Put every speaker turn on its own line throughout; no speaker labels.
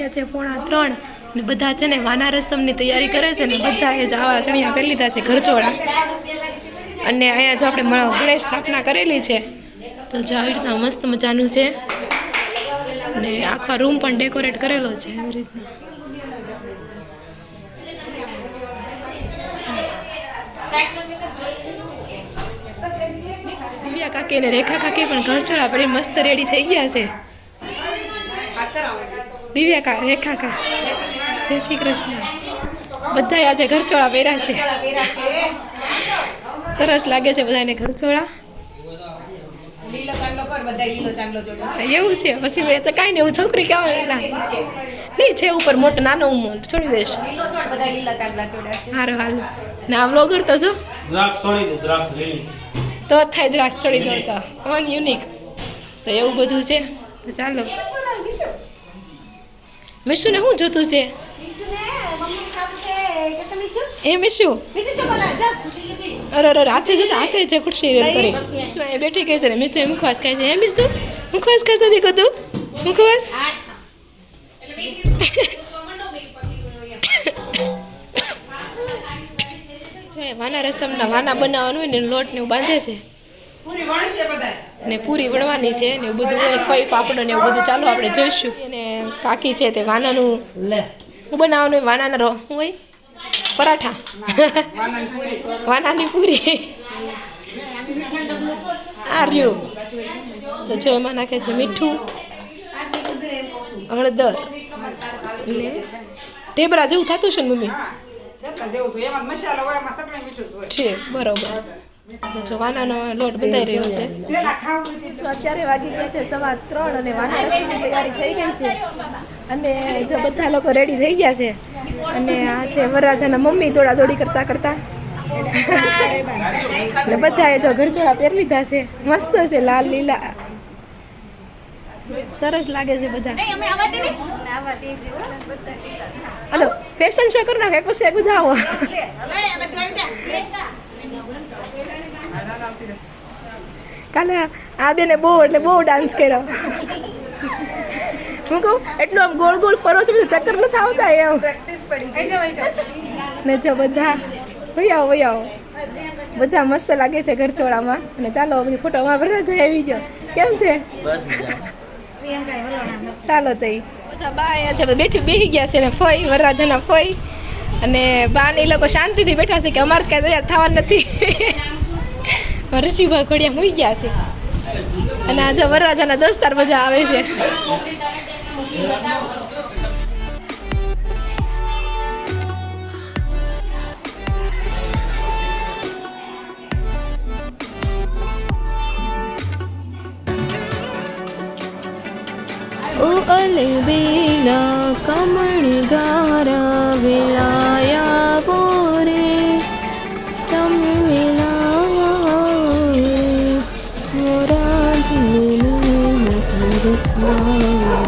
વાગ્યા છે 2:45 ને બધા છે ને વાના રસમની તૈયારી કરે છે ને બધાએ જ આવા ચણિયા પહેરી લીધા છે ઘરચોળા. અને અહીંયા જો આપણે ગણેશ સ્થાપના કરેલી છે તો જો આવી રીતના મસ્ત મજાનું છે ને આખા રૂમ પણ ડેકોરેટ કરેલો છે એવી રીતના. દિવ્યા કાકી અને રેખા કાકી પણ ઘરચોળા પડી મસ્ત રેડી થઈ ગયા છે. દિવ્યા કા રેખા કા જય શ્રી કૃષ્ણ. બધા આજે ઘરચોળા પહેર્યા છે. સરસ લાગે છે બધાને ઘરચોળા. એવું છે પછી મેં તો કાંઈ નહીં, હું છોકરી કહેવાય નહીં છે ઉપર મોટો નાનો હું છોડી દઈશ. સારું હાલ ને આ વ્લોગર તો જો તો થાય દ્રાક્ષ છોડી દો તો યુનિક તો એવું બધું છે. તો ચાલો મિશુને શું જોતું છે? એ મિશુ અરે અરે હાથે જતા હાથે છે ખુરશી કરી એ બેઠી ગઈ છે ને મિશુ મુખવાસ ખાય છે. હે મિશુ મુખવાસ ખાશે નથી કદું મુખવાસ વાના રસમના વાના બનાવવાનું હોય ને લોટ ને એવું બાંધે છે ને પૂરી વણવાની છે ને એવું બધું હોય ફઈ પાપડ ને એવું બધું. ચાલો આપણે જોઈશું. અને કાકી છે તે વાનાનું શું બનાવવાનું હોય? વાનાના શું હોય? પરાઠા વાનાની પૂરી આ રહ્યું. તો જો એમાં નાખે છે મીઠું હળદર એટલે ઢેબરા જેવું થતું છે ને મમ્મી છે બરોબર. જો વાનાનો લોટ બતાવી રહ્યો છે. તો અત્યારે વાગી ગયા છે 3:15 અને વાના રસમની તૈયારી થઈ ગઈ છે અને જો બધા લોકો રેડી થઈ ગયા છે અને આ છે વરરાજાના મમ્મી દોડાદોડી કરતા કરતા એટલે બધાએ જો ઘરચોળા પહેરી લીધા છે. મસ્ત છે લાલ લીલા સરસ લાગે છે બધા. હલો ફેશન શો કરી નાખો એક પછી એક બધા આવો. કાલે આ બેને બહુ એટલે બહુ ડાન્સ કર્યો. હું કહું એટલું આમ ગોળ ગોળ ફરો છો બધું ચક્કર નથી આવતા એમ ને જો બધા વૈયાવો બધા મસ્ત લાગે છે ઘરચોળામાં. અને ચાલો બધી ફોટોમાં વરરાજા આવી ગયો. કેમ છે? ચાલો તઈ બધા બા અહીંયા છે બેસી ગયા છે ને ફઈ વરરાજાના ફઈ અને બા ને એ લોકો શાંતિથી બેઠા છે કે અમારે કાંઈ તૈયાર થવાનું નથી. ઋષિભાઈ ઘોડિયા હોઈ ગયા છે અને આજે વરરાજાના દોસ્તાર બધા આવે છે. ઓ અલબેલા કમળ ગારા વિલાયા બોરે તમ વિલાયા મોરા ધૂની રસવા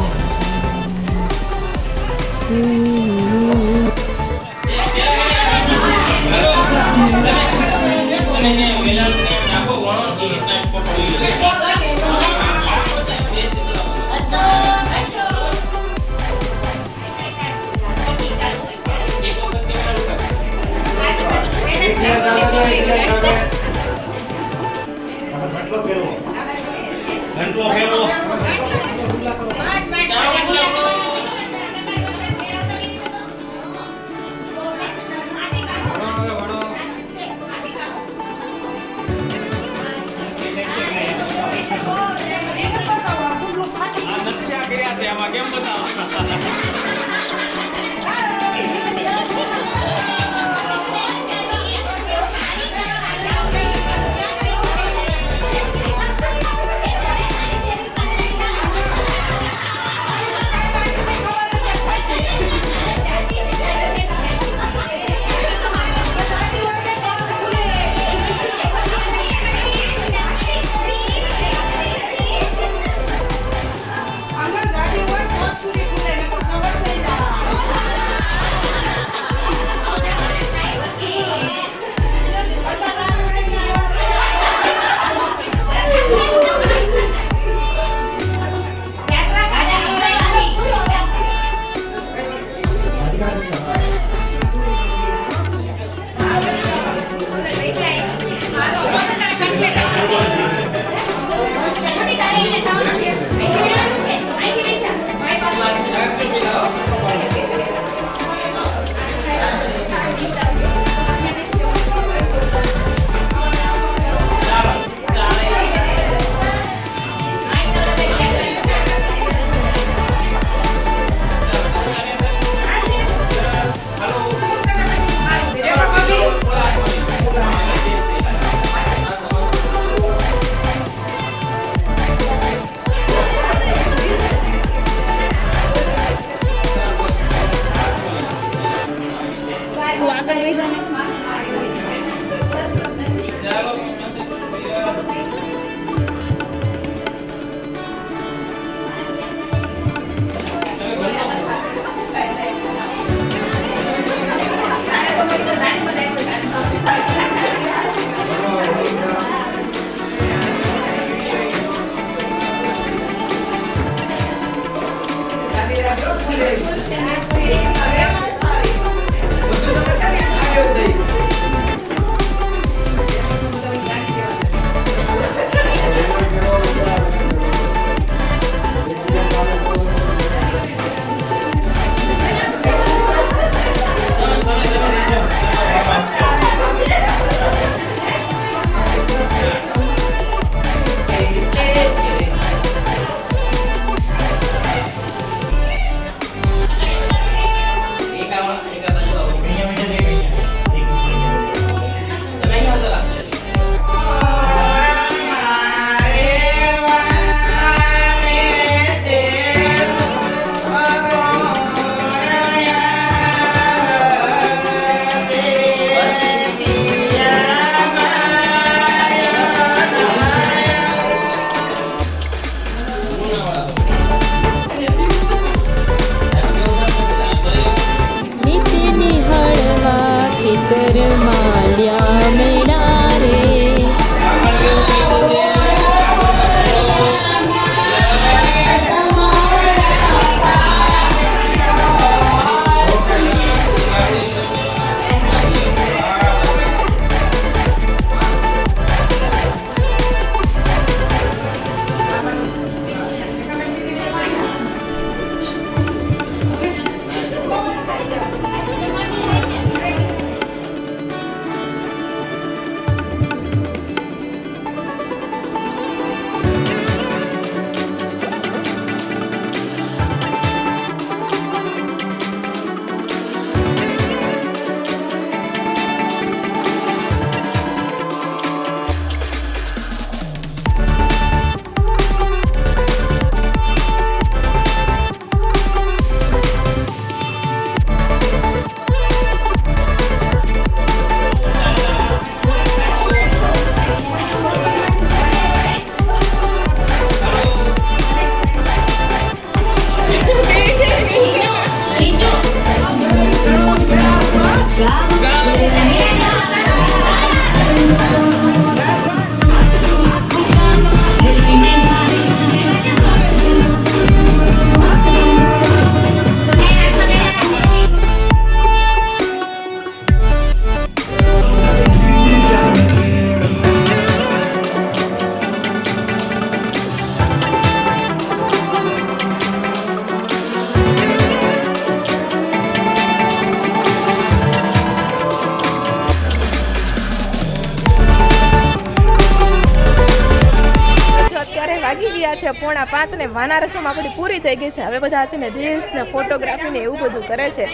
વાગી ગયા છે 4:45 ને વાના રસમ આપણી પૂરી થઈ ગઈ છે. હવે બધા છે ને રીલ્સ ને ફોટોગ્રાફી ને એવું બધું કરે છે.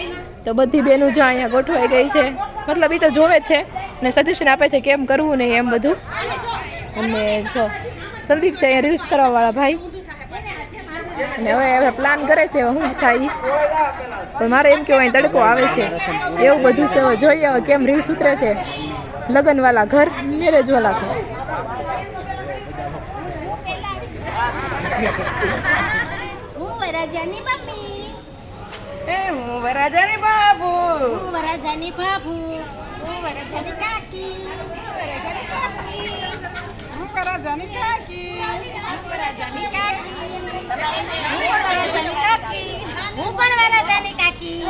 તો બધી બેનું જો અહીંયા ગોઠવાઈ ગઈ છે. મતલબ એ તો જોવે જ છે ને સજેશન આપે છે કેમ કરવું ને એમ બધું. અને જો સંદીપ છે અહીંયા રીલ્સ કરવાવાળા ભાઈ, અને હવે પ્લાન કરે છે શું થાય. પણ મારે એમ કહેવાય તડકો આવે છે એવું બધું છે. હવે જોઈએ હવે કેમ રીલ્સ ઉતરે છે. લગ્નવાળા ઘર, મેરેજવાળા ઘર.
હું વરાજાની મમ્મી,
હું વરાજાની બાબુ,
હું વરાજાની બાબુ, હું વરાજાની કાકી, વરાજાની કાકી,
હું વરાજાની કાકી,
વરાજાની કાકી, હું વરાજાની કાકી, હું પણ વરાજાની કાકી,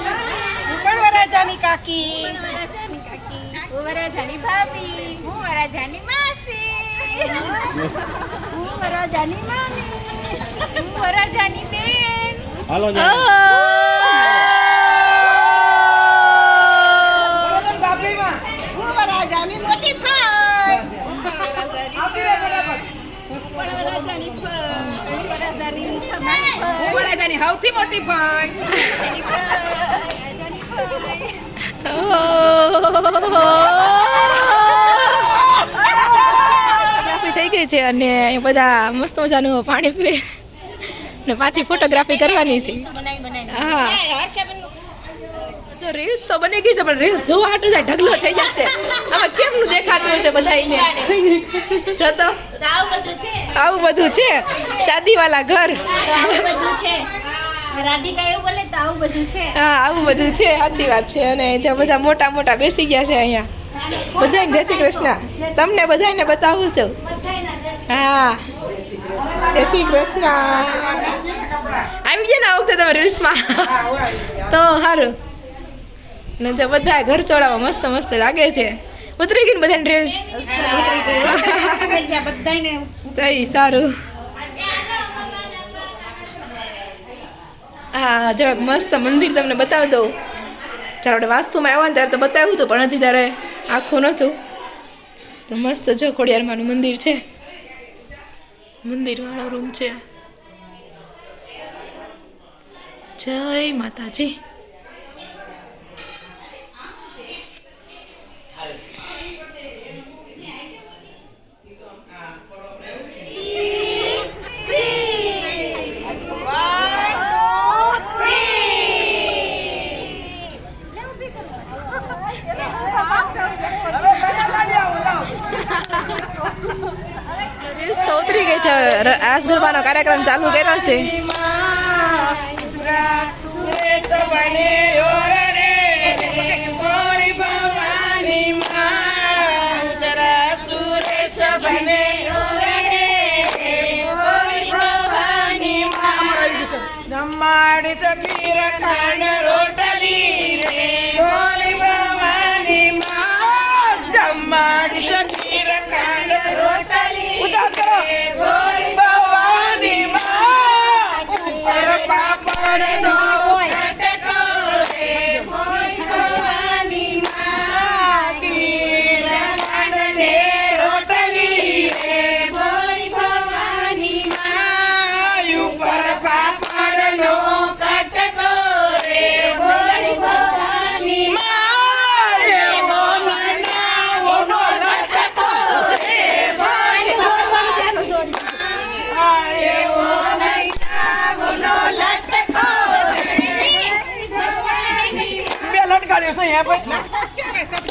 હું પણ વરાજાની કાકી,
વરાજાની કાકી, હું વરાજાની ભાભી, હું વરાજાની માસી, હું વરાજાની મામી, હું વરાજાની બેન.
હાલો
હું વરાજાની મોટી ભાઈ, હું વરાજાની સૌથી મોટી ભાઈ.
થઈ ગઈ છે અને બધા મસ્ત મજાનું પાણી પીવે ને પાછી ફોટોગ્રાફી કરવાની છે. હા તો રીલ્સ તો બની ગઈ છે, પણ રીલ્સ જોવા હાટું જાય ઢગલો થઈ જશે. આમાં કેમનું દેખાતું હશે બધાને. જો તો આવું બધું છે શાદીવાલા ઘર.
રાધિકા એવું બોલે તો આવું બધું છે.
હા આવું બધું છે, સાચી વાત છે. અને જે બધા મોટા મોટા બેસી ગયા છે અહીંયા બધાને જય શ્રી કૃષ્ણ. તમને બધાને બતાવું છું. હા જય શ્રી કૃષ્ણ. આવી ગયા ને આ વખતે તમે રીલ્સમાં તો સારું. ને જો બધા ઘર ચોળામાં મસ્ત મસ્ત લાગે છે. ઉતરી ગઈ ને બધાને રીલ્સ તઈ સારું. હા જો મસ્ત મંદિર તમને બતાવી દઉં. ચાલો આપણે વાસ્તુમાં આવ્યા ને ત્યારે તો બતાવ્યું હતું પણ હજી ત્યારે આખું નહોતું. તો મસ્ત જો ખોડિયારમાંનું મંદિર છે. મંદિર વાળો રૂમ છે. જય માતાજી. રીલ્સ તો ઉતરી ગઈ છે. રાસ ગરબાનો કાર્યક્રમ ચાલુ કર્યો છે.
જમાડી સકીર ખાંડ રોટલી રે ભોળી ભવાની માં. જમાડી સકીર ખાંડ રોટલી ઉતાર કરો ભોળી ભવાની માં. ઉપર પાપડ નો કટકો રે ભોળી ભવાની માં. ખીર ખાંડ ને રોટલી રે ભોળી ભવાની માં. ઉપર પાપડ નો કટકો રે ભોળી ભવાની માં. એવો નનાવોનો લટકો રે ભોળી ભવાની માં. એવો નનાવોનો લટકો રે ભોળી ભવાની માં. બે લટકાડ્યો છે અહીંયા પર. બસ કેવાય સબ